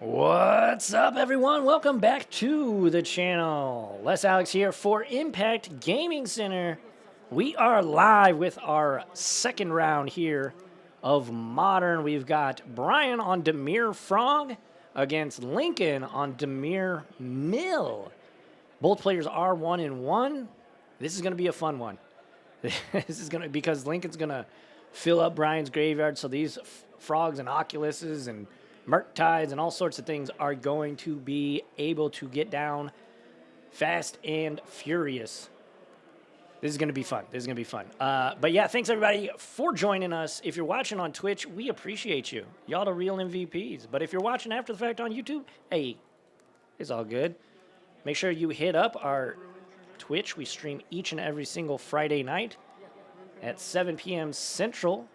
What's up, everyone? Welcome back to the channel. Les Alex here for Impact Gaming Center. We are live with our second round here of Modern. We've got Bryan on Dimir Frog against Lincoln on Dimir Mill. Both players are 1-1. This is going to be a fun one. This is going to because Lincoln's going to fill up Bryan's graveyard. So these frogs and oculuses and Murktides and all sorts of things are going to be able to get down fast and furious. This is going to be fun. But yeah, thanks everybody for joining us. If you're watching on Twitch, we appreciate you. Y'all the real MVPs. But if you're watching after the fact on YouTube, hey, it's all good. Make sure you hit up our Twitch. We stream each and every single Friday night at 7 p.m. Central.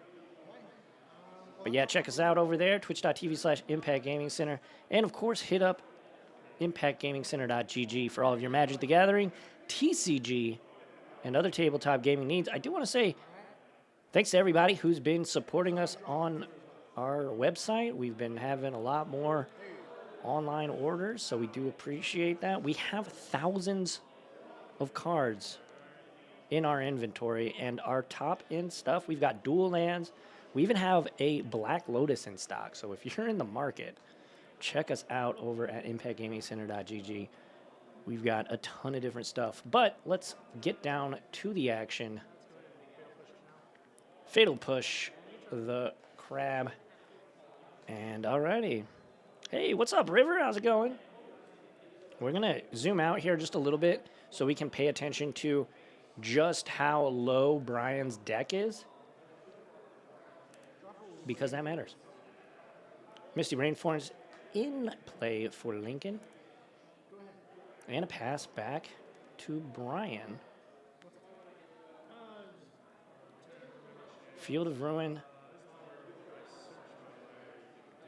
But yeah, check us out over there, twitch.tv/Impact Gaming Center. And of course, hit up impactgamingcenter.gg for all of your Magic the Gathering, TCG, and other tabletop gaming needs. I do want to say thanks to everybody who's been supporting us on our website. We've been having a lot more online orders, so we do appreciate that. We have thousands of cards in our inventory, and our top-end stuff, we've got dual lands. We even have a Black Lotus in stock, so if you're in the market, check us out over at impactgamingcenter.gg. We've got a ton of different stuff, but let's get down to the action. Fatal Push, the Crab, and alrighty. Hey, what's up, River? How's it going? We're going to zoom out here just a little bit so we can pay attention to just how low Bryan's deck is, because that matters. Misty Rainforest in play for Lincoln. And a pass back to Bryan. Field of Ruin.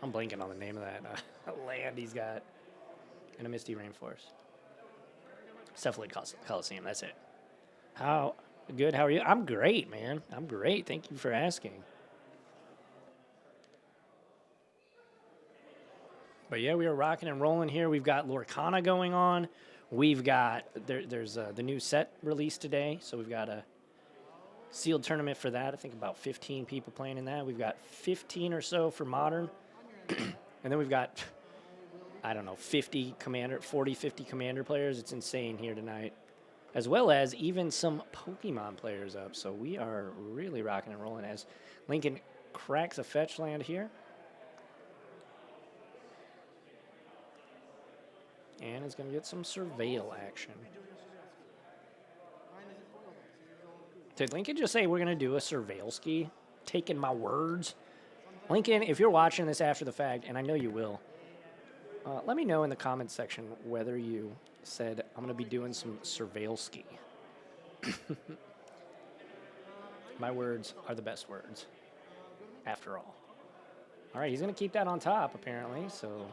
I'm blanking on the name of that land he's got. And a Misty Rainforest. Cephalid Coliseum, that's it. How good, how are you? I'm great, man. I'm great. Thank you for asking. But yeah, we are rocking and rolling here. We've got Lorcana going on. We've got, there's the new set released today. So we've got a sealed tournament for that. I think about 15 people playing in that. We've got 15 or so for Modern. And then we've got, I don't know, 40, 50 Commander players. It's insane here tonight. As well as even some Pokemon players up. So we are really rocking and rolling as Lincoln cracks a fetch land here. And it's going to get some surveil action. Did Lincoln just say we're going to do a surveil ski? Taking my words. Lincoln, if you're watching this after the fact, and I know you will, let me know in the comments section whether you said I'm going to be doing some surveil ski. My words are the best words, after all. All right, he's going to keep that on top, apparently, so...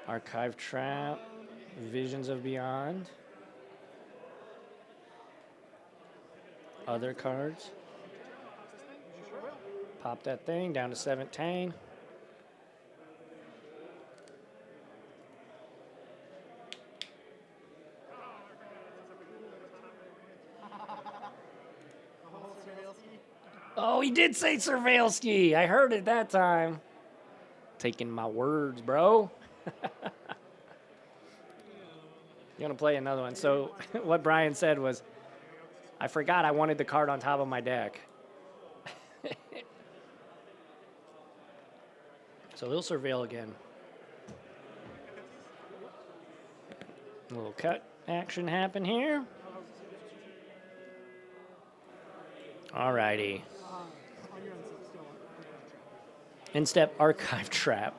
Archive Trap, Visions of Beyond, other cards. Pop that thing down to 17. Oh, he did say Surveil Ski. I heard it that time. Taking my words, bro. You're going to play another one. So what Bryan said was, I forgot I wanted the card on top of my deck. So he'll surveil again. A little cut action happen here. Alrighty. In-step Archive Trap.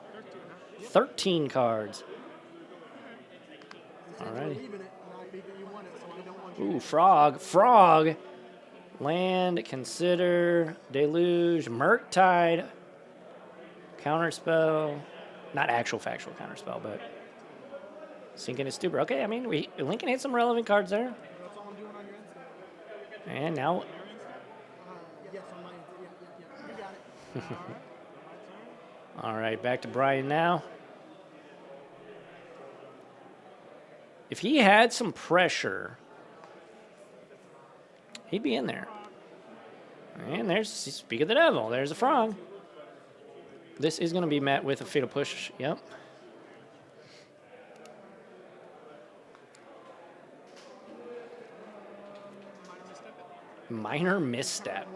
13 cards. Alrighty. Ooh, Frog. Land, Consider, Deluge, Murktide, Counterspell. Not actual factual counterspell, but Sinking is Stupor. Okay, I mean, Lincoln hit some relevant cards there. And now All right, back to Bryan now. If he had some pressure, he'd be in there. And there's, speak of the devil, there's a frog. This is going to be met with a fatal push. Yep. Minor misstep.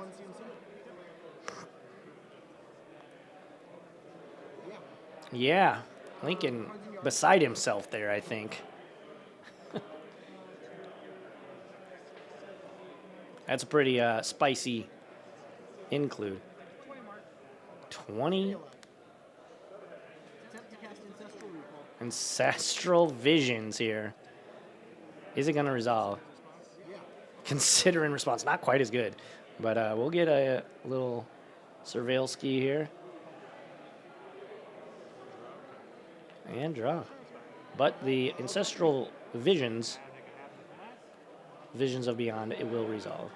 Yeah, Lincoln beside himself there, I think. That's a pretty spicy include. 20 ancestral visions here. Is it going to resolve? Considering response, not quite as good, but we'll get a little surveil ski here and draw. But the ancestral visions of beyond, it will resolve.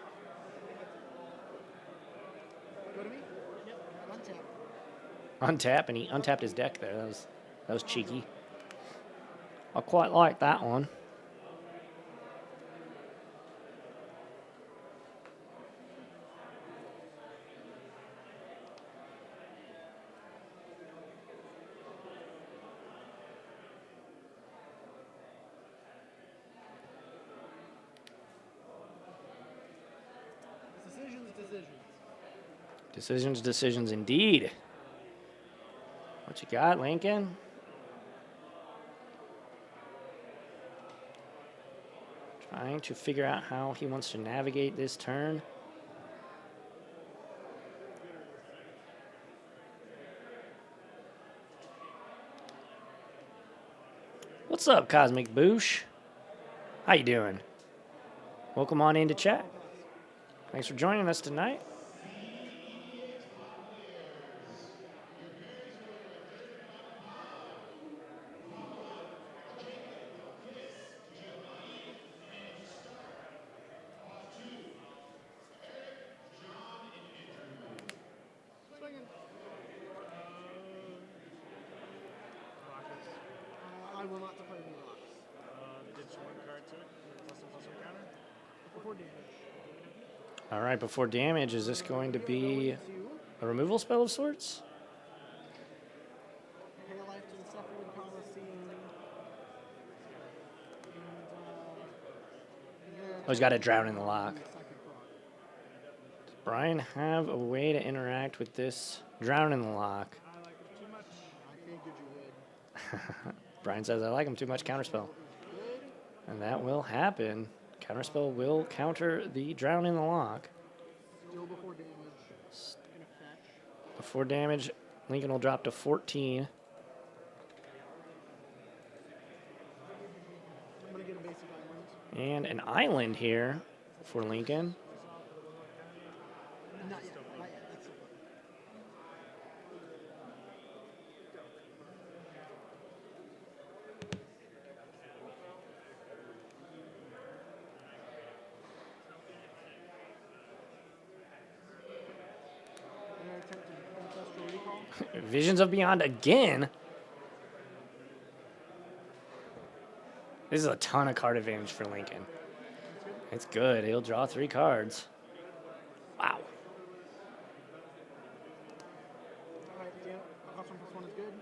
Untap, and he untapped his deck there. That was cheeky. I quite like that one. Decisions indeed. What you got, Lincoln? Trying to figure out how he wants to navigate this turn. What's up, Cosmic Boosh? How you doing? Welcome on into chat. Thanks for joining us tonight. I will not play any rocks. Ditch one card to it. Plus one counter. Before damage. All right, before damage, is this going to be a removal spell of sorts? Pay a life to the Cephalid Coliseum. Oh, he's got to drown in the lock. Does Bryan have a way to interact with this drown in the lock? I like it too much. I figured you would. Bryan says, I like him too much, counterspell. And that will happen. Counterspell will counter the drown in the lock. Still before damage. Gonna fetch. Before damage, Lincoln will drop to 14. I'm gonna get a basic island. And an island here for Lincoln. Not yet. Not yet. That's so Visions of Beyond again. This is a ton of card advantage for Lincoln. It's good. He'll draw 3 cards. Wow. Alright, yeah. Plus one is good.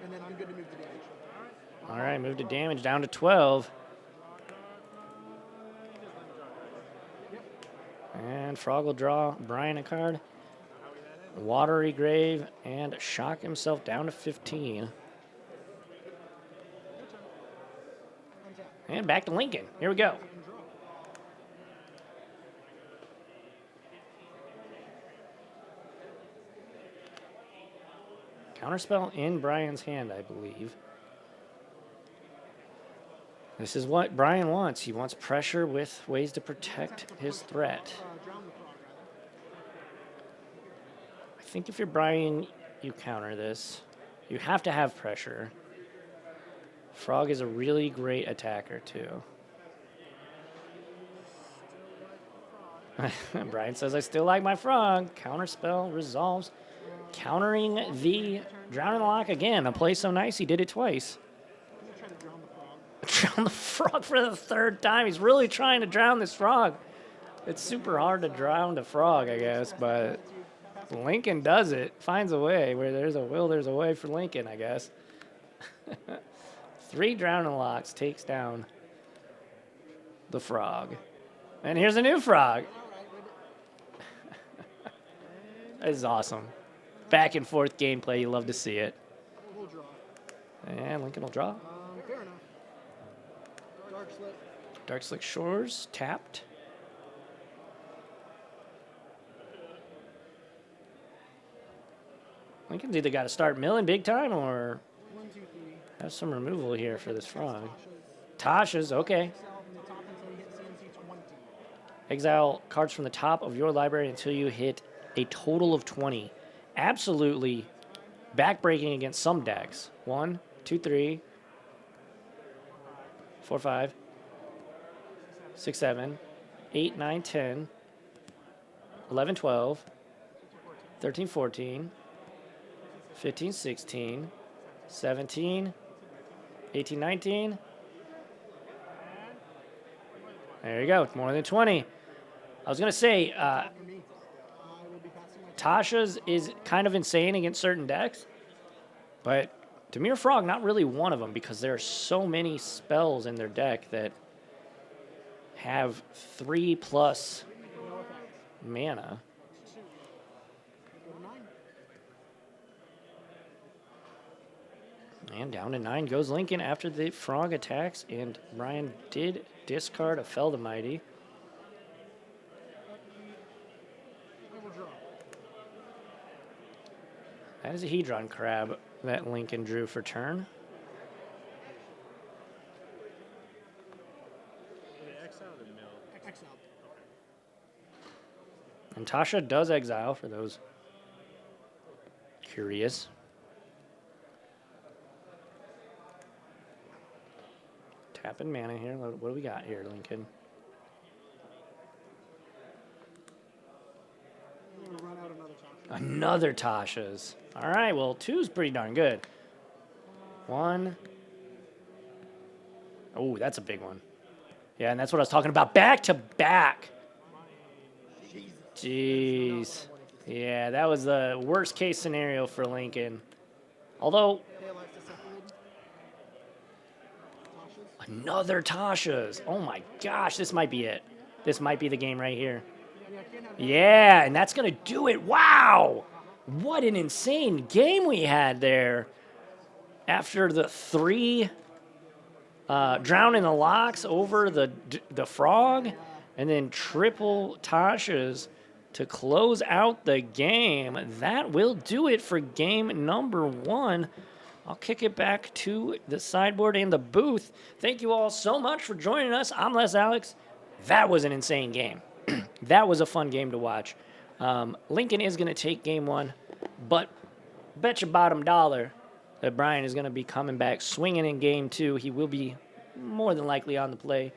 And then I'm good to move to damage. All right, move to damage down to 12. And Frog will draw Bryan a card. Watery Grave and shock himself down to 15. And back to Lincoln. Here we go. Counterspell in Bryan's hand, I believe. This is what Bryan wants. He wants pressure with ways to protect his threat. I think if you're Bryan, you counter this. You have to have pressure. Frog is a really great attacker, too. Bryan says, I still like my frog. Counterspell resolves countering the Drowning Lock again. A play so nice, he did it twice. Trying to drown the frog. Drown the frog for the third time. He's really trying to drown this frog. It's super hard to drown the frog, I guess, but Lincoln does it. Finds a way. Where there's a will, there's a way for Lincoln, I guess. 3 Drowning Locks takes down the frog. And here's a new frog. This is awesome. Back and forth gameplay. You love to see it. We'll draw. And Lincoln will draw. Fair enough. Dark Slick. Dark Slick Shores tapped. Lincoln's either got to start milling big time or 1, 2, 3. have some removal here for this frog. Tasha's, okay. Exile cards from the top of your library until you hit a total of 20. Absolutely backbreaking against some decks. 1, 2, 3, 4, 5, 6, 7, 8, 9, 10, 11, 12, 13, 14, 15, 16, 17, 18, 19. There you go, more than 20. I was going to say, Tasha's is kind of insane against certain decks, but Dimir Frog, not really one of them, because there are so many spells in their deck that have 3+ mana. And down to 9 goes Lincoln after the frog attacks, and Bryan did discard a Fell the Mighty. That is a Hedron Crab that Lincoln drew for turn. And Tasha does exile, for those curious. Tapping mana here. What do we got here, Lincoln? Run out another Tasha. Another Tasha's. All right, well, 2's pretty darn good. 1. Oh, that's a big one. Yeah, and that's what I was talking about. Back to back. Jeez. Yeah, that was the worst case scenario for Lincoln. Although, another Tasha's. Oh my gosh, this might be it. This might be the game right here. Yeah, and that's going to do it. Wow. What an insane game we had there. After the 3 Drowning the Locks over the frog, and then triple Tasha's to close out the game. That will do it for game number 1. I'll kick it back to the sideboard and the booth. Thank you all so much for joining us. I'm Les Alex. That was an insane game. That was a fun game to watch. Lincoln is going to take game 1, but bet your bottom dollar that Bryan is going to be coming back swinging in game 2. He will be more than likely on the play.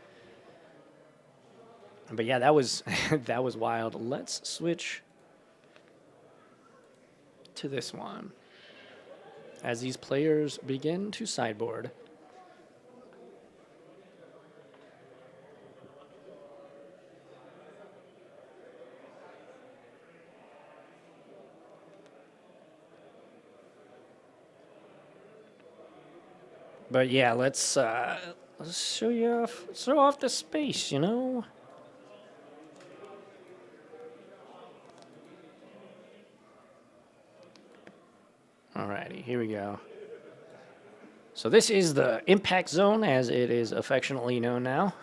But yeah, that was that was wild. Let's switch to this one as these players begin to sideboard. But yeah, let's show you off, show off the space, you know. Alrighty, here we go. So this is the impact zone, as it is affectionately known now.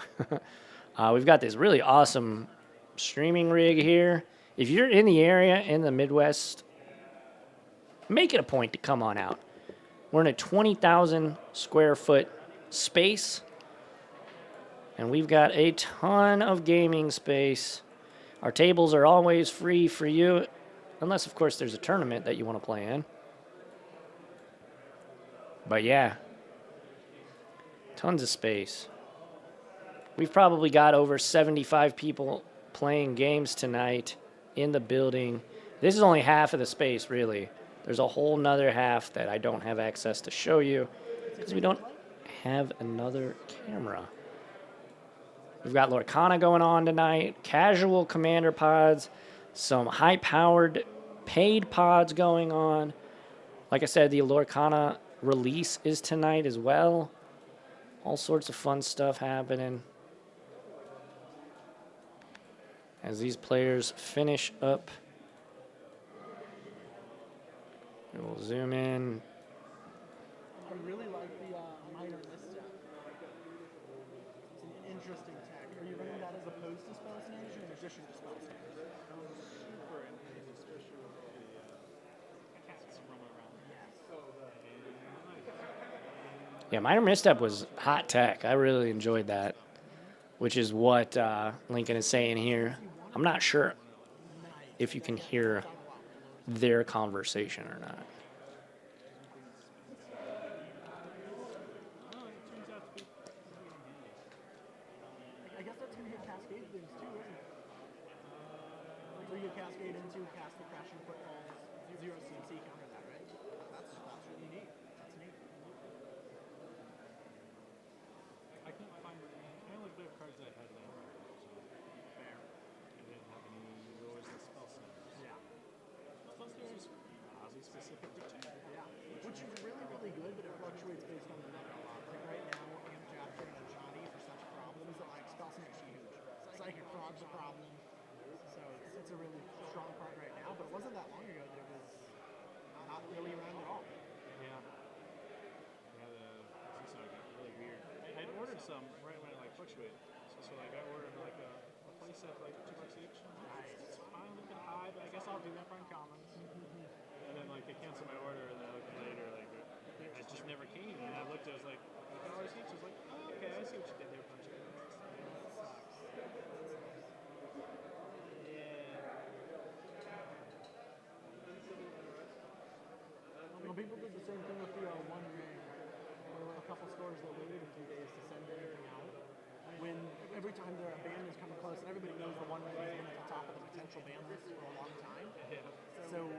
We've got this really awesome streaming rig here. If you're in the area in the Midwest, make it a point to come on out. We're in a 20,000 square foot space, and we've got a ton of gaming space. Our tables are always free for you, unless, of course, there's a tournament that you want to play in. But yeah, tons of space. We've probably got over 75 people playing games tonight in the building. This is only half of the space, really. There's a whole nother half that I don't have access to show you because we don't have another camera. We've got Lorcana going on tonight, casual commander pods, some high-powered paid pods going on. Like I said, the Lorcana release is tonight as well. All sorts of fun stuff happening as these players finish up. We'll zoom in. I really like the minor misstep. It's an interesting tech. Are you running that as opposed to spell snares or in addition to spell snares? Super interesting, especially with the cats roaming around. Yeah, minor misstep was hot tech. I really enjoyed that, which is what Lincoln is saying here. I'm not sure if you can hear their conversation or not. I guess that's going to hit Cascade things too, isn't it? So you Cascade into cast the crashing footballs, 0 CMC counter that, right? That's really neat. That's neat. I couldn't find any like the cards that had that. So fair. I didn't have any lures and spell snares. Yeah. Spell snares Ozzy specific to two. Yeah. Which is really, really good, but it fluctuates based on the meta a lot. Like right now, Amjafter and Ajani for such problems that like spell snares huge. Psychic Frog's a problem. So it's a really strong card right now, but it wasn't that long ago that it was not really around at all. Yeah. Yeah, the seesaw got really weird. I had ordered some right when it like fluctuated. So like I ordered like a playset for like $2 each. It's fine looking high, but I guess I'll do that for uncommons. And then like they canceled my order, and then I looked later, like it just never came. And I looked, it was like $1 each. I was like, oh, okay, I see what you did there, bunch of Well, people did the same thing with the One Ring. There were a couple stores that waited a few days to send anything out. When every time their ban is coming close, and everybody knows the One Ring has been at the top of the potential ban list for a long time. So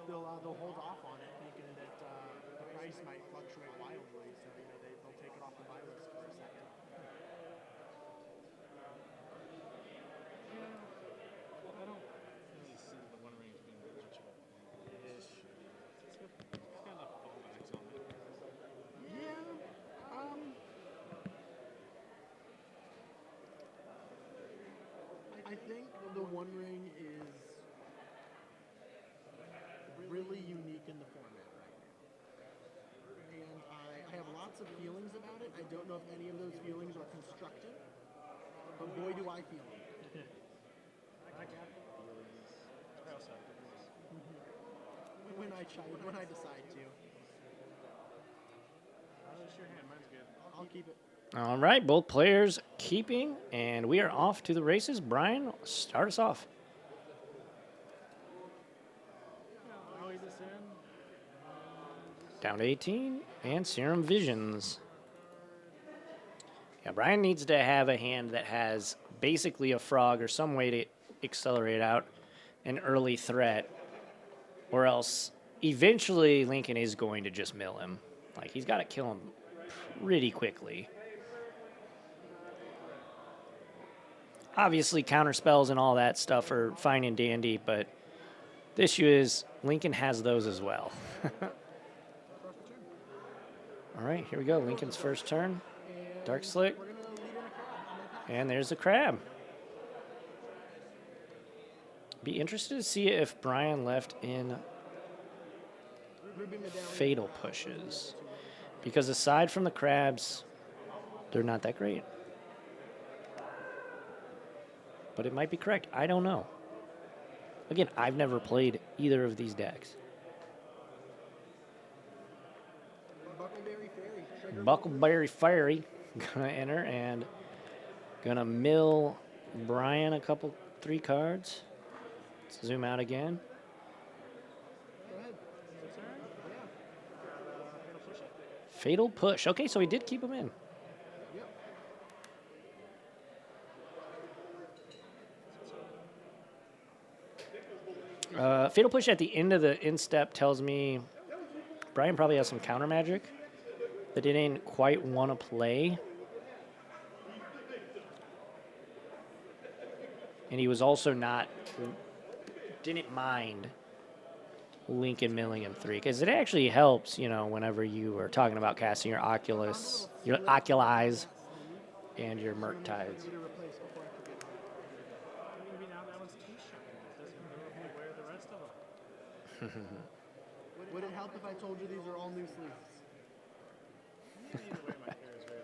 they'll hold off on it, thinking that the price might fluctuate wildly. So they'll take it off the buy list for a second. Well, I don't really see the One Ring being much of an issue. It's got enough fallbacks on it. Yeah. I think the One Ring is really unique in the format right now. And I have lots of feelings about it. I don't know if any of those feelings are constructive, but boy do I feel them. I got feelings. I also have feelings. When I decide to. It's your hand. Mine's good. I'll keep it. All right, both players keeping, and we are off to the races. Brian, start us off. I'll leave this in. Down to 18, and Serum Visions. Yeah, Brian needs to have a hand that has basically a frog or some way to accelerate out an early threat, or else eventually Lincoln is going to just mill him. Like, he's got to kill him pretty quickly. Obviously, counter spells and all that stuff are fine and dandy, but the issue is Lincoln has those as well. All right, here we go. Lincoln's first turn. Dark Slick. And there's the crab. Be interested to see if Bryan left in fatal pushes. Because aside from the crabs, they're not that great. But it might be correct. I don't know. Again, I've never played either of these decks. Buckleberry Fairy gonna enter and gonna mill Bryan a couple, 3 cards. Let's zoom out again. Fatal push. Okay, so he did keep him in. Fatal Push at the end of the instep tells me Bryan probably has some counter magic that he didn't quite want to play. And he was also didn't mind Lincoln milling him 3, because it actually helps, whenever you are talking about casting your Oculize, and your Murktides. To replace before I forget. Maybe now that one's too shiny. It doesn't really wear the rest of them. Would it help if I told you these are all new sleeves? Either way, my care is very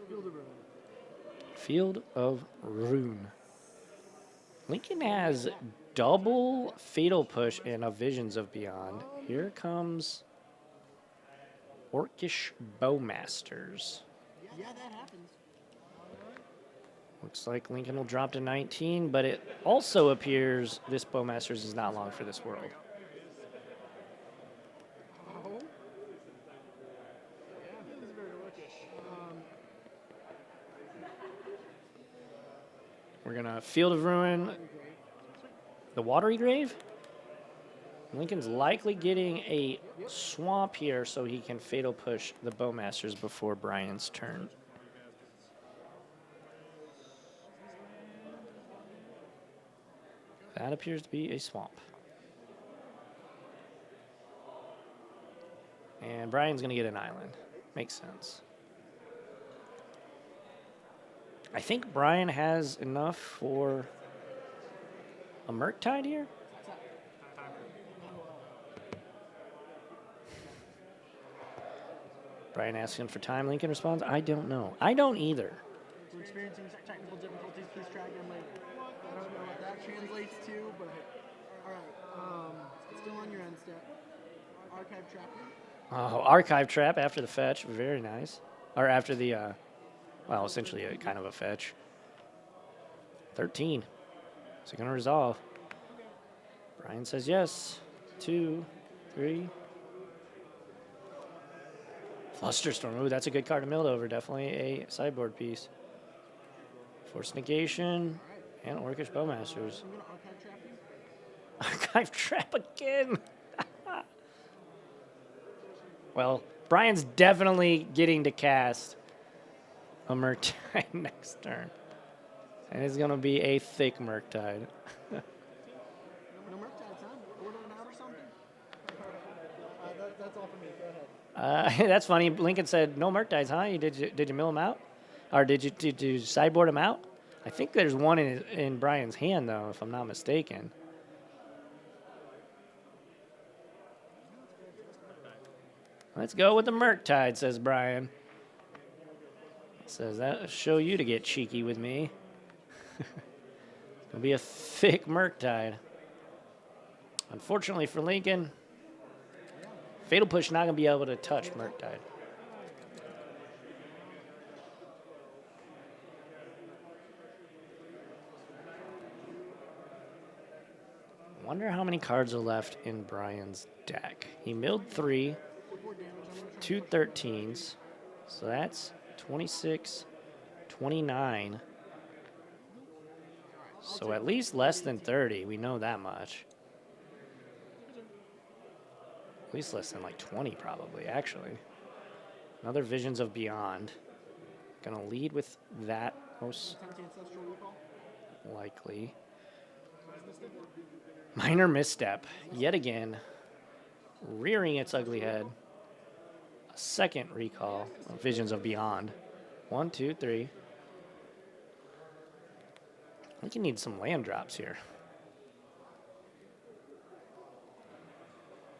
little. Field of Ruin. Field of Rune. Lincoln has double Fatal Push and a Visions of Beyond. Here comes Orcish Bowmasters. Yeah, that happens. Looks like Lincoln will drop to 19, but it also appears this Bowmasters is not long for this world. Oh. Yeah, this is very orcish. We're going to Field of Ruin, the Watery Grave. Lincoln's likely getting a swamp here so he can Fatal Push the Bowmasters before Bryan's turn. That appears to be a swamp. And Bryan's going to get an island. Makes sense. I think Bryan has enough for a Murktide here. Bryan asking for time. Lincoln responds, I don't know. I don't either. We're experiencing technical difficulties. Please track in later. I don't know what that translates to, but all right. Still on your end step. Archive tracker. Oh, Archive Trap after the fetch. Very nice. Or after the, well, essentially a kind of a fetch. 13. Is it going to resolve? Bryan says yes. 2, 3. Flusterstorm. Ooh, that's a good card to mill over. Definitely a sideboard piece. Force Negation and Orcish Bowmasters. I'm gonna archive trap you. Archive Trap again. Well, Bryan's definitely getting to cast a Murktide next turn. And it's going to be a thick Murktide. No Murktide, son. Ordering out or something? That's all for me. Go ahead. That's funny. Lincoln said, no Murktides, huh? Did you mill him out? Or did you sideboard him out? I think there's one in Bryan's hand, though, if I'm not mistaken. Let's go with the Murktide, says Bryan. Says that'll show you to get cheeky with me. It'll be a thick Murktide. Unfortunately for Lincoln, Fatal Push not going to be able to touch Murktide. Wonder how many cards are left in Bryan's deck. He milled 3, 2 13s, so that's 26, 29. So at least less than 30. We know that much. At least less than like 20 probably, actually. Another Visions of Beyond. Gonna lead with that most likely. Minor Misstep, yet again. Rearing its ugly head. A second recall of Visions of Beyond. 1, 2, 3. I think you need some land drops here.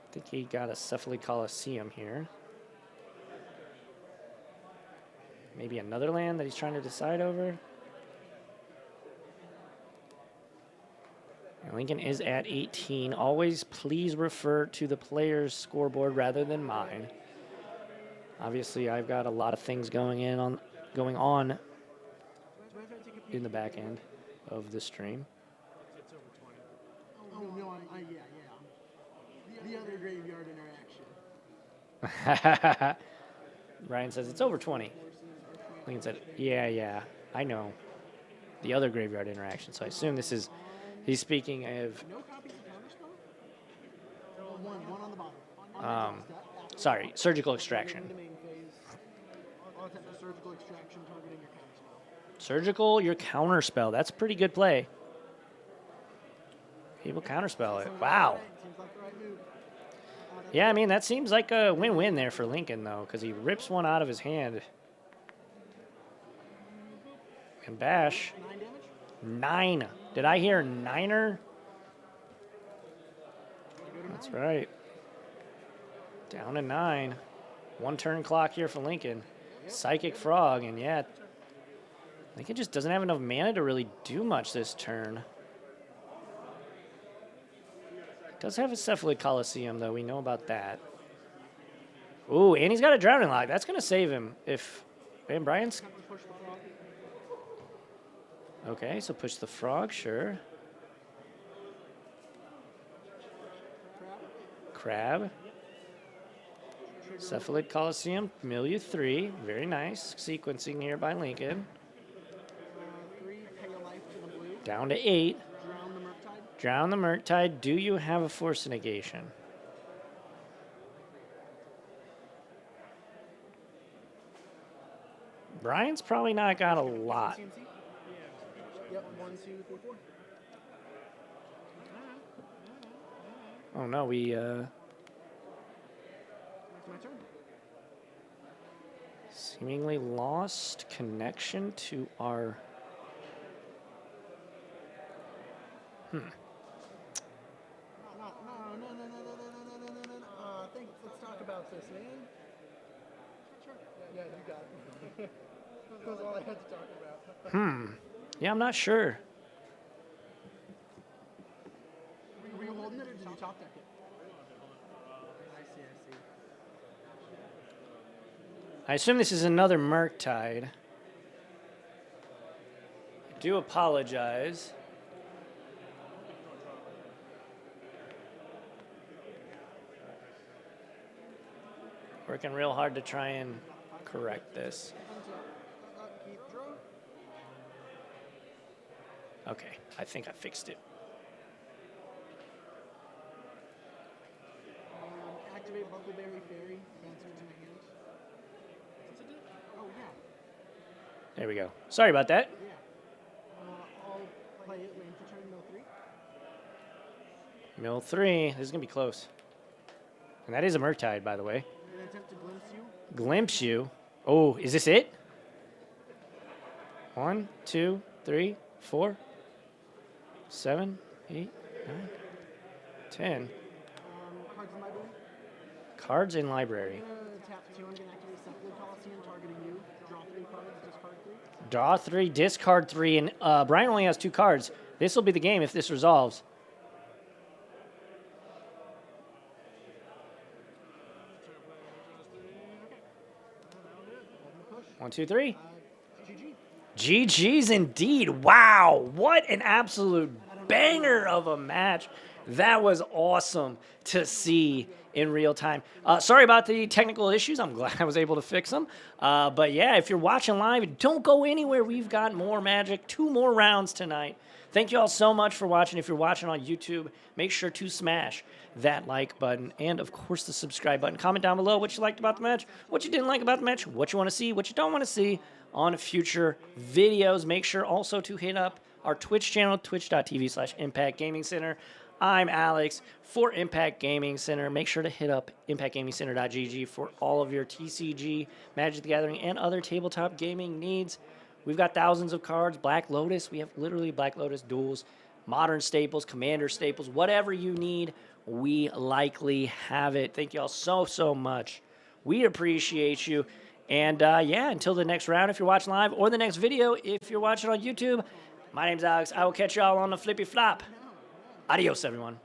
I think he got a Cephaly Coliseum here. Maybe another land that he's trying to decide over. And Lincoln is at 18. Always please refer to the player's scoreboard rather than mine. Obviously, I've got a lot of things going on in the back end of the stream. It's over 20. Oh, no, yeah. The other graveyard interaction. Bryan says it's over 20. Lincoln said, yeah, I know. The other graveyard interaction. So I assume he's speaking of No copies of Sorry, surgical extraction. Into main phase. All attempt a surgical extraction targeting your counterspell. Surgical, your counterspell. That's a pretty good play. People counterspell it. Wow. Seems like the right move. Yeah, I mean, that seems like a win-win there for Lincoln, though, because he rips one out of his hand. And bash. 9 damage? 9. Did I hear niner? That's right. Down to 9. 1 turn clock here for Lincoln. Psychic Frog, and yeah, Lincoln just doesn't have enough mana to really do much this turn. Does have a Cephalid Coliseum, though. We know about that. Ooh, and he's got a Drowning Lock. That's going to save him if... And Bryan's... Okay, so push the frog, sure. Crab. Cephalid Coliseum, Milieu 3. Very nice. Sequencing here by Lincoln. 3, pay a life to the blue. Down to 8. Drown the Murktide. Drown the Murktide. Do you have a Force Negation? Bryan's probably not got a lot. CMC? Yep, 1, 2, 3, 4. Oh no, we That's my turn. seemingly lost connection to our... No. Let's talk about this, man. Sure. Yeah, you got it. That was all I had to talk about. Yeah, I'm not sure. Were you holding it or did you top deck it? I see. I assume this is another Murktide. I do apologize. Working real hard to try and correct this. Keep draw. Okay, I think I fixed it. Activate Buckleberry Fairy. Transfer to my hand. Oh, yeah. There we go. Sorry about that. Yeah. I'll play it lane for turn, mill 3. Mill 3. This is going to be close. And that is a Murktide, by the way. I'm going to attempt to glimpse you. Glimpse you. Oh, is this it? 1, 2, 3, 4, 7, 8, 9, 10. Cards in library. Cards in library. I'm going to tap 2. I'm going to activate Cephalid Coliseum targeting you. Draw 3 cards, discard 3. Draw 3, discard 3, and Bryan only has 2 cards. This will be the game if this resolves. One, two, three. GG. GG's indeed. Wow, what an absolute banger of a match. That was awesome to see in real time. Sorry about the technical issues. I'm glad I was able to fix them. But yeah, if you're watching live, don't go anywhere. We've got more Magic, 2 more rounds tonight. Thank you all so much for watching. If you're watching on YouTube, make sure to smash that like button and, of course, the subscribe button. Comment down below what you liked about the match, what you didn't like about the match, what you want to see, what you don't want to see on future videos. Make sure also to hit up our Twitch channel, twitch.tv/Impact Gaming Center. I'm Alex for Impact Gaming Center. Make sure to hit up impactgamingcenter.gg for all of your TCG, Magic the Gathering, and other tabletop gaming needs. We've got thousands of cards. Black Lotus, we have literally Black Lotus duels, Modern staples, Commander staples, whatever you need, we likely have it. Thank you all so much. We appreciate you. And yeah, until the next round if you're watching live, or the next video if you're watching on YouTube, my name's Alex. I will catch you all on the flippy flop. Adios, everyone.